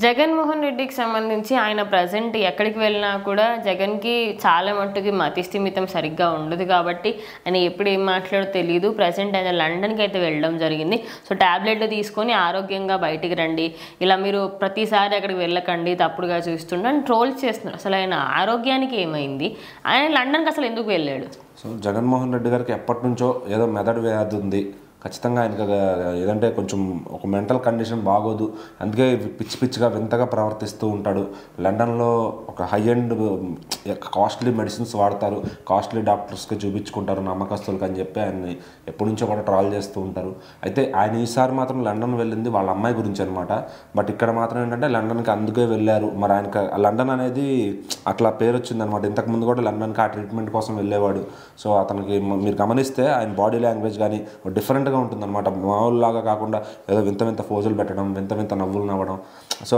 జగన్మోహన్ రెడ్డికి సంబంధించి ఆయన ప్రజెంట్ ఎక్కడికి వెళ్ళినా కూడా జగన్కి చాలా మట్టుకి మతిస్థిమితం సరిగ్గా ఉండదు కాబట్టి ఆయన ఎప్పుడు ఏం మాట్లాడో తెలియదు. ప్రజెంట్ ఆయన లండన్కి అయితే వెళ్ళడం జరిగింది. సో ట్యాబ్లెట్లు తీసుకొని ఆరోగ్యంగా బయటికి రండి, ఇలా మీరు ప్రతిసారి అక్కడికి వెళ్ళకండి, తప్పుడుగా చూస్తుండని ట్రోల్స్ చేస్తున్నారు. అసలు ఆయన ఆరోగ్యానికి ఏమైంది, ఆయన లండన్కి అసలు ఎందుకు వెళ్ళాడు? సో జగన్మోహన్ రెడ్డి గారికి ఎప్పటి నుంచో ఏదో మెదడు వ్యాధి ఉంది, ఖచ్చితంగా ఆయనకు ఏదంటే కొంచెం ఒక మెంటల్ కండిషన్ బాగోదు, అందుకే పిచ్చి పిచ్చిగా వింతగా ప్రవర్తిస్తూ ఉంటాడు. లండన్లో ఒక హై ఎండ్ కాస్ట్లీ మెడిసిన్స్ వాడతారు, కాస్ట్లీ డాక్టర్స్కి చూపించుకుంటారు నమ్మకస్తులకు అని చెప్పి ఆయన్ని ఎప్పటి నుంచో కూడా ట్రాల్ చేస్తూ ఉంటారు. అయితే ఆయన ఈసారి మాత్రం లండన్ వెళ్ళింది వాళ్ళ అమ్మాయి గురించి అనమాట. బట్ ఇక్కడ మాత్రం ఏంటంటే లండన్కి అందుకే వెళ్ళారు. మరి ఆయనకి లండన్ అనేది అట్లా పేరు వచ్చిందనమాట. ఇంతకుముందు కూడా లండన్కి ఆ ట్రీట్మెంట్ కోసం వెళ్ళేవాడు. సో అతనికి మీరు గమనిస్తే ఆయన బాడీ లాంగ్వేజ్ కానీ డిఫరెంట్గా ఉంటుందన్నమాట. మామూలులాగా కాకుండా ఏదో వింత వింత ఫోజులు పెట్టడం, వింత వింత నవ్వులు నవ్వడం, సో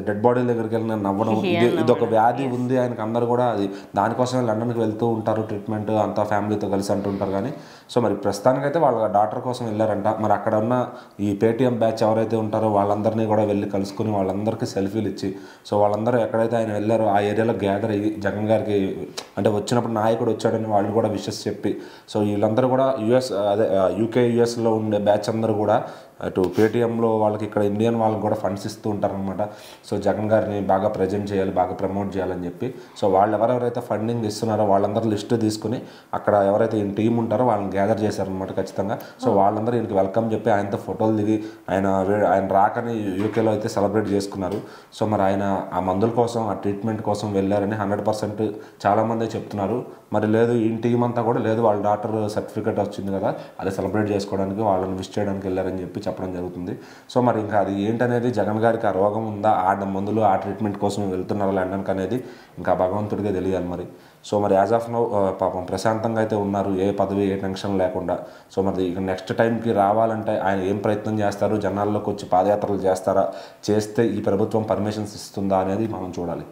డెడ్ బాడీ దగ్గరికి వెళ్ళిన నవ్వడం, ఇది ఒక వ్యాధి ఉంది ఆయనకు. అందరూ కూడా అది దానికోసమే లండన్కి వెళ్తూ ఉంటారు, ట్రీట్మెంట్ అంతా ఫ్యామిలీతో కలిసి అంటుంటారు. కానీ సో మరి ప్రస్తుతానికైతే వాళ్ళ డాక్టర్ కోసం వెళ్ళారంట. మరి అక్కడ ఉన్న ఈ పేటీఎం బ్యాచ్ ఎవరైతే ఉంటారో వాళ్ళందరినీ కూడా వెళ్ళి కలుసుకుని వాళ్ళందరికీ సెల్ఫీలు ఇచ్చి, సో వాళ్ళందరూ ఎక్కడైతే ఆయన వెళ్ళారో ఆ ఏరియాలో గ్యాదర్ అయ్యి జగన్ గారికి అంటే వచ్చినప్పుడు నాయకుడు వచ్చాడని వాళ్ళు కూడా విషెస్ చెప్పి, సో వీళ్ళందరూ కూడా యూకే యుఎస్లో ఉండే బ్యాచ్ అందరూ కూడా అటు పేటీఎంలో వాళ్ళకి ఇక్కడ ఇండియన్ వాళ్ళకి కూడా ఫండ్స్ ఇస్తూ ఉంటారనమాట. సో జగన్ గారిని బాగా ప్రజెంట్ చేయాలి, బాగా ప్రమోట్ చేయాలని చెప్పి, సో వాళ్ళు ఎవరెవరైతే ఫండింగ్ ఇస్తున్నారో వాళ్ళందరూ లిస్టు తీసుకుని అక్కడ ఎవరైతే ఈయన టీం ఉంటారో వాళ్ళని గ్యాదర్ చేశారనమాట ఖచ్చితంగా. సో వాళ్ళందరూ ఈయనకి వెల్కమ్ చెప్పి ఆయనతో ఫోటోలు దిగి ఆయన రాకని యూకేలో అయితే సెలబ్రేట్ చేసుకున్నారు. సో మరి ఆయన ఆ మందుల కోసం ఆ ట్రీట్మెంట్ కోసం వెళ్ళారని 100% చాలామంది చెప్తున్నారు. మరి లేదు ఈ టీం అంతా కూడా లేదు, వాళ్ళ డాక్టర్ సర్టిఫికేట్ వచ్చింది కదా అది సెలబ్రేట్ చేసుకోవడానికి వాళ్ళని విష్ చేయడానికి వెళ్ళారని చెప్పి చెప్పడం జరుగుతుంది. సో మరి ఇంకా అది ఏంటనేది, జగన్ గారికి ఆ రోగం ఉందా, ఆ మందులు ఆ ట్రీట్మెంట్ కోసం వెళ్తున్నారు లండన్కి అనేది ఇంకా భగవంతుడికే తెలియాలి మరి. సో మరి యాజ్ ఆఫ్ నౌ పాపం ప్రశాంతంగా అయితే ఉన్నారు, ఏ పదవి ఏ టెన్షన్ లేకుండా. సో మరి ఇక నెక్స్ట్ టైంకి రావాలంటే ఆయన ఏం ప్రయత్నం చేస్తారు, జనాల్లోకి వచ్చి పాదయాత్రలు చేస్తారా, చేస్తే ఈ ప్రభుత్వం పర్మిషన్స్ ఇస్తుందా అనేది మనం చూడాలి.